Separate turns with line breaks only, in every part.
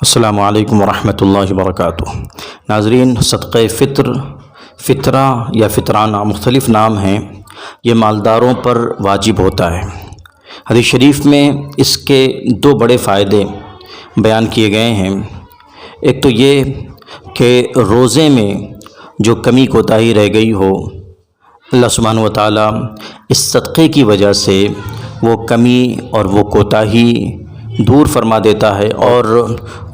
السلام علیکم ورحمۃ اللہ وبرکاتہ۔ ناظرین، صدقہ فطرہ یا فطرانہ مختلف نام ہیں، یہ مالداروں پر واجب ہوتا ہے۔ حدیث شریف میں اس کے دو بڑے فائدے بیان کیے گئے ہیں۔ ایک تو یہ کہ روزے میں جو کمی کوتاہی رہ گئی ہو، اللہ سبحانہ و تعالیٰ اس صدقے کی وجہ سے وہ کمی اور وہ کوتاہی دور فرما دیتا ہے اور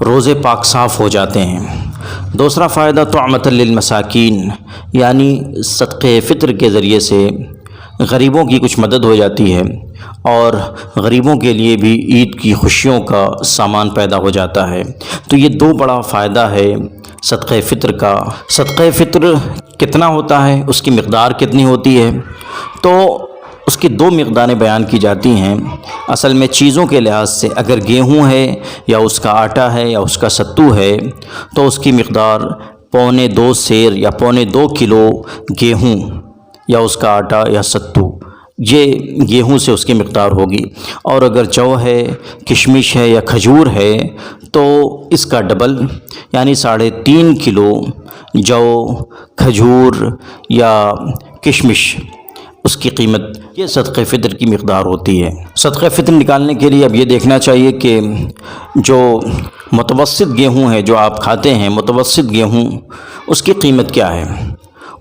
روزے پاک صاف ہو جاتے ہیں۔ دوسرا فائدہ طعمۃ للمساکین، یعنی صدقہ فطر کے ذریعے سے غریبوں کی کچھ مدد ہو جاتی ہے اور غریبوں کے لیے بھی عید کی خوشیوں کا سامان پیدا ہو جاتا ہے۔ تو یہ دو بڑا فائدہ ہے صدقہ فطر کا۔ صدقہ فطر کتنا ہوتا ہے، اس کی مقدار کتنی ہوتی ہے، تو اس کی دو مقداریں بیان کی جاتی ہیں۔ اصل میں چیزوں کے لحاظ سے اگر گیہوں ہے یا اس کا آٹا ہے یا اس کا ستو ہے تو اس کی مقدار 2.25 سیر یا 2.25 کلو گیہوں یا اس کا آٹا یا ستو، یہ گیہوں سے اس کی مقدار ہوگی۔ اور اگر جو ہے، کشمش ہے یا کھجور ہے تو اس کا ڈبل، یعنی 3.5 کلو جو، کھجور یا کشمش، اس کی قیمت، یہ صدقہ فطر کی مقدار ہوتی ہے۔ صدقہ فطر نکالنے کے لیے اب یہ دیکھنا چاہیے کہ جو متوسط گیہوں ہے جو آپ کھاتے ہیں، متوسط گیہوں، اس کی قیمت کیا ہے،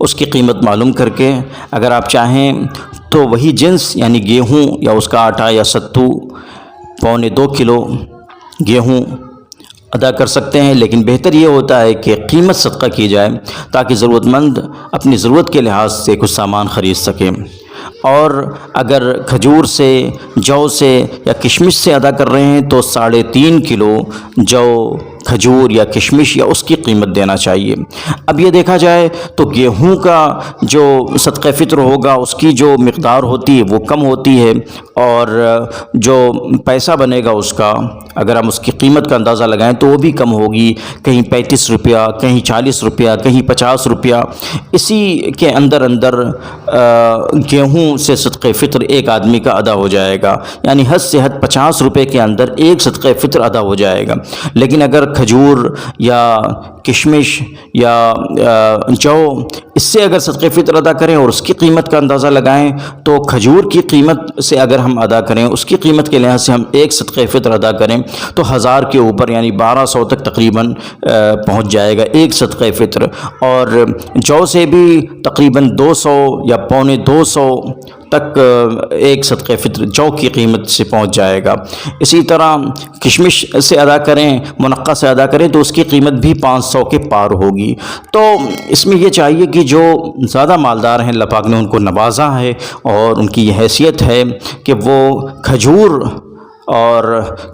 اس کی قیمت معلوم کر کے اگر آپ چاہیں تو وہی جنس یعنی گیہوں یا اس کا آٹا یا ستو 2.25 کلو گیہوں ادا کر سکتے ہیں۔ لیکن بہتر یہ ہوتا ہے کہ قیمت صدقہ کی جائے تاکہ ضرورت مند اپنی ضرورت کے لحاظ سے کچھ سامان خرید سکیں۔ اور اگر کھجور سے، جو سے یا کشمش سے ادا کر رہے ہیں تو 3.5 کلو جو، کھجور یا کشمش یا اس کی قیمت دینا چاہیے۔ اب یہ دیکھا جائے تو گیہوں کا جو صدقہ فطر ہوگا اس کی جو مقدار ہوتی ہے وہ کم ہوتی ہے، اور جو پیسہ بنے گا اس کا، اگر ہم اس کی قیمت کا اندازہ لگائیں تو وہ بھی کم ہوگی، کہیں 35 روپیہ، کہیں 40 روپیہ، کہیں 50 روپیہ۔ اسی کے اندر گیہوں سے صدقہ فطر ایک آدمی کا ادا ہو جائے گا، یعنی حد سے حد 50 روپے کے اندر ایک صدقہ فطر ادا ہو جائے گا۔ لیکن اگر کھجور یا کشمش یا جو، اس سے اگر صدقہ فطر ادا کریں اور اس کی قیمت کا اندازہ لگائیں تو کھجور کی قیمت سے اگر ہم ادا کریں، اس کی قیمت کے لحاظ سے ہم ایک صدقہ فطر ادا کریں تو 1000 کے اوپر یعنی 1200 تک تقریباً پہنچ جائے گا ایک صدقہ فطر۔ اور جو سے بھی تقریباً 200 یا 250 تک ایک صدقہ فطر جو کی قیمت سے پہنچ جائے گا۔ اسی طرح کشمش سے ادا کریں، منقع سے ادا کریں تو اس کی قیمت بھی 500 کے پار ہوگی۔ تو اس میں یہ چاہیے کہ جو زیادہ مالدار ہیں، اللہ پاک نے ان کو نوازا ہے اور ان کی یہ حیثیت ہے کہ وہ کھجور اور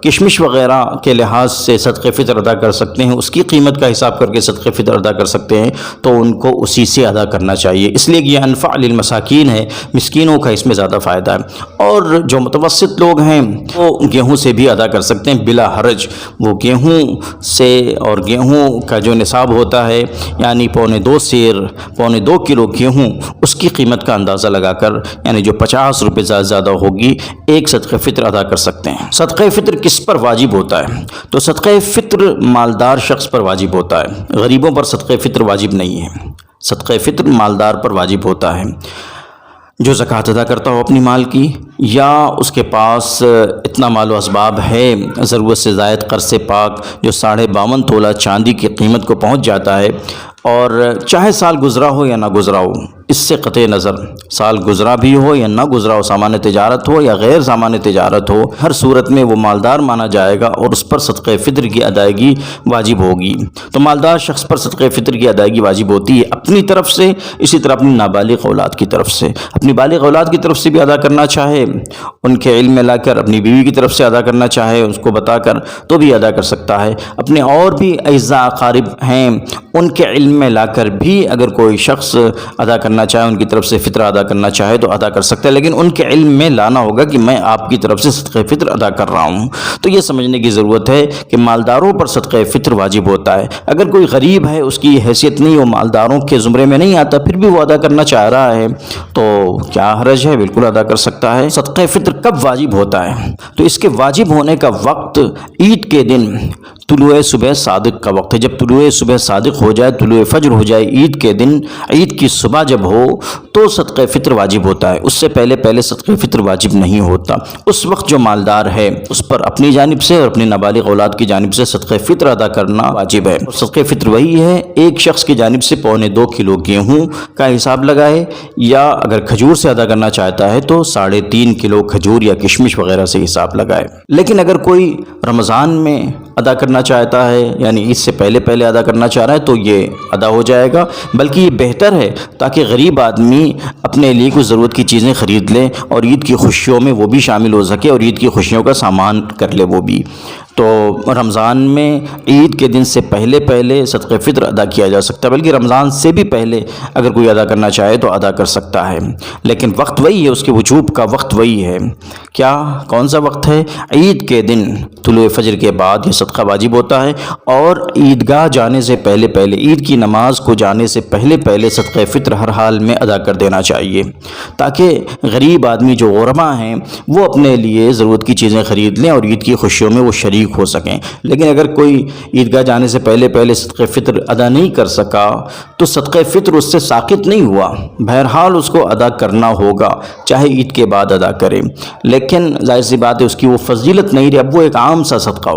کشمش وغیرہ کے لحاظ سے صدقہ فطر ادا کر سکتے ہیں، اس کی قیمت کا حساب کر کے صدقہ فطر ادا کر سکتے ہیں، تو ان کو اسی سے ادا کرنا چاہیے۔ اس لیے یہ انفع للمساکین ہے، مسکینوں کا اس میں زیادہ فائدہ ہے۔ اور جو متوسط لوگ ہیں وہ گیہوں سے بھی ادا کر سکتے ہیں بلا حرج۔ وہ گیہوں سے، اور گیہوں کا جو نصاب ہوتا ہے یعنی 2.25 سیر، 2.25 کلو گیہوں، اس کی قیمت کا اندازہ لگا کر، یعنی جو 50 روپے زیادہ ہوگی، ایک صدقہ فطر ادا کر سکتے ہیں۔ صدقہ فطر کس پر واجب ہوتا ہے؟ تو صدقہ فطر مالدار شخص پر واجب ہوتا ہے، غریبوں پر صدقہ فطر واجب نہیں ہے۔ صدقہ فطر مالدار پر واجب ہوتا ہے، جو زکوٰۃ ادا کرتا ہو اپنی مال کی، یا اس کے پاس اتنا مال و اسباب ہے، ضرورت سے زائد قرض پاک جو 52.5 تولہ چاندی کی قیمت کو پہنچ جاتا ہے، اور چاہے سال گزرا ہو یا نہ گزرا ہو، اس سے قطع نظر سال گزرا بھی ہو یا نہ گزرا ہو، سامان تجارت ہو یا غیر سامان تجارت ہو، ہر صورت میں وہ مالدار مانا جائے گا اور اس پر صدقہ فطر کی ادائیگی واجب ہوگی۔ تو مالدار شخص پر صدقہ فطر کی ادائیگی واجب ہوتی ہے اپنی طرف سے، اسی طرح اپنی نابالغ اولاد کی طرف سے، اپنی بالغ اولاد کی طرف سے بھی ادا کرنا چاہے، ان کے علم میں لا کر، اپنی بیوی کی طرف سے ادا کرنا چاہے اس کو بتا کر تو بھی ادا کر سکتا ہے، اپنے اور بھی اعزاء اقارب ہیں ان کے علم میں لا کر بھی اگر کوئی شخص ادا کرنا چاہے، ان کی طرف سے فطر ادا کرنا چاہے تو ادا کر سکتا ہے، لیکن ان کے علم میں لانا ہوگا کہ میں آپ کی طرف سے صدقہ فطر ادا کر رہا ہوں۔ تو یہ سمجھنے کی ضرورت ہے کہ مالداروں پر صدقہ فطر واجب ہوتا ہے۔ اگر کوئی غریب ہے، اس کی حیثیت نہیں، وہ مالداروں کے زمرے میں نہیں آتا، پھر بھی وہ ادا کرنا چاہ رہا ہے تو کیا حرج ہے، بالکل ادا کر سکتا ہے۔ صدقہ فطر کب واجب ہوتا ہے؟ تو اس کے واجب ہونے کا وقت عید کے دن طلوع صبح صادق کا وقت ہے۔ جب طلوع صبح صادق ہو جائے، طلوع فجر ہو جائے عید کے دن، عید کی صبح جب ہو تو صدقہ فطر واجب ہوتا ہے، اس سے پہلے صدقہ فطر واجب نہیں ہوتا۔ اس وقت جو مالدار ہے اس پر اپنی جانب سے اور اپنی نابالغ اولاد کی جانب سے صدقہ فطر ادا کرنا واجب ہے۔ صدقہ فطر وہی ہے ایک شخص کی جانب سے 2.25 کلو گیہوں کا حساب لگائے، یا اگر کھجور سے ادا کرنا چاہتا ہے تو 3.5 کلو کھجور یا کشمش وغیرہ سے حساب لگائے۔ لیکن اگر کوئی رمضان میں ادا کرنا چاہتا ہے، یعنی عید سے پہلے ادا کرنا چاہ رہا ہے، تو یہ ادا ہو جائے گا، بلکہ یہ بہتر ہے تاکہ غریب آدمی اپنے لیے کچھ ضرورت کی چیزیں خرید لے اور عید کی خوشیوں میں وہ بھی شامل ہو سکے اور عید کی خوشیوں کا سامان کر لے وہ بھی۔ تو رمضان میں عید کے دن سے پہلے صدقہ فطر ادا کیا جا سکتا ہے، بلکہ رمضان سے بھی پہلے اگر کوئی ادا کرنا چاہے تو ادا کر سکتا ہے، لیکن وقت وہی ہے، اس کے وجوب کا وقت وہی ہے۔ کیا کون سا وقت ہے؟ عید کے دن طلوع فجر کے بعد یہ صدقہ واجب ہوتا ہے، اور عیدگاہ جانے سے پہلے عید کی نماز کو جانے سے پہلے صدقہ فطر ہر حال میں ادا کر دینا چاہیے، تاکہ غریب آدمی جو غربا ہیں وہ اپنے لیے ضرورت کی چیزیں خرید لیں اور عید کی خوشیوں میں وہ شریک ہو سکیں۔ لیکن اگر کوئی عیدگاہ جانے سے پہلے صدقہ فطر ادا نہیں کر سکا تو صدقہ فطر اس سے ساقط نہیں ہوا، بہرحال اس کو ادا کرنا ہوگا، چاہے عید کے بعد ادا کرے، لیکن ظاہر سی بات ہے اس کی وہ فضیلت نہیں رہی، اب وہ ایک عام سا صدقہ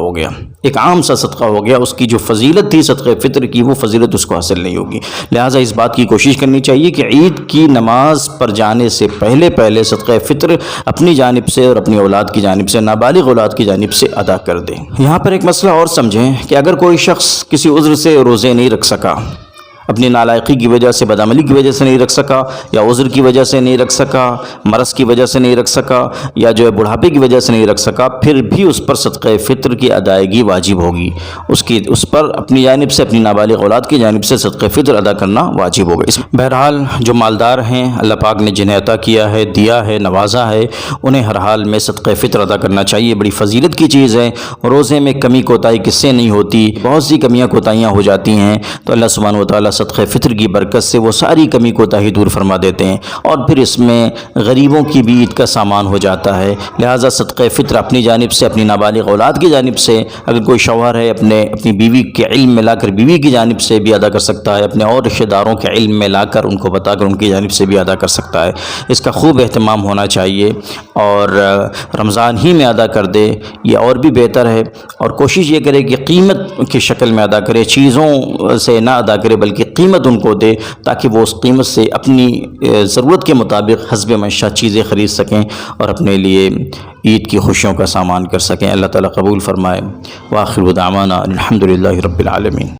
ہو گیا، اس کی جو فضیلت تھی صدقہ فطر کی وہ فضیلت اس کو حاصل نہیں ہوگی۔ لہٰذا اس بات کی کوشش کرنی چاہیے کہ عید کی نماز پر جانے سے پہلے صدقہ فطر اپنی جانب سے اور اپنی اولاد کی جانب سے، نابالغ اولاد کی جانب سے ادا کر دیں۔ یہاں پر ایک مسئلہ اور سمجھیں کہ اگر کوئی شخص کسی عذر سے روزے نہیں رکھ سکا، اپنی نالائقی کی وجہ سے، بدعملی کی وجہ سے نہیں رکھ سکا، یا عذر کی وجہ سے نہیں رکھ سکا، مرض کی وجہ سے نہیں رکھ سکا، یا جو ہے بڑھاپے کی وجہ سے نہیں رکھ سکا، پھر بھی اس پر صدقہ فطر کی ادائیگی واجب ہوگی، اس پر اپنی جانب سے، اپنی نابالغ اولاد کی جانب سے صدقہ فطر ادا کرنا واجب ہوگا۔ بہرحال جو مالدار ہیں، اللہ پاک نے جنہیں عطا کیا ہے، دیا ہے، نوازا ہے، انہیں ہر حال میں صدقہ فطر ادا کرنا چاہیے، بڑی فضیلت کی چیز ہے۔ روزے میں کمی کوتاہی کس سے نہیں ہوتی، بہت سی کمیاں کوتاہیاں ہو جاتی ہیں، تو اللہ سبحانہ و تعالیٰ صدقہ فطر کی برکت سے وہ ساری کمی کوتاہی دور فرما دیتے ہیں، اور پھر اس میں غریبوں کی بھی عید کا سامان ہو جاتا ہے۔ لہٰذا صدقہ فطر اپنی جانب سے، اپنی نابالغ اولاد کی جانب سے، اگر کوئی شوہر ہے اپنی بیوی کے علم میں لا کر بیوی کی جانب سے بھی ادا کر سکتا ہے، اپنے اور رشتہ داروں کے علم میں لا کر ان کو بتا کر ان کی جانب سے بھی ادا کر سکتا ہے۔ اس کا خوب اہتمام ہونا چاہیے، اور رمضان ہی میں ادا کر دے یہ اور بھی بہتر ہے، اور کوشش یہ کرے کہ قیمت کی شکل میں ادا کرے، چیزوں سے نہ ادا کرے بلکہ قیمت ان کو دے، تاکہ وہ اس قیمت سے اپنی ضرورت کے مطابق حسب معیشت چیزیں خرید سکیں اور اپنے لیے عید کی خوشیوں کا سامان کر سکیں۔ اللہ تعالیٰ قبول فرمائے۔ وآخر دعوانا الحمدللہ رب العالمین۔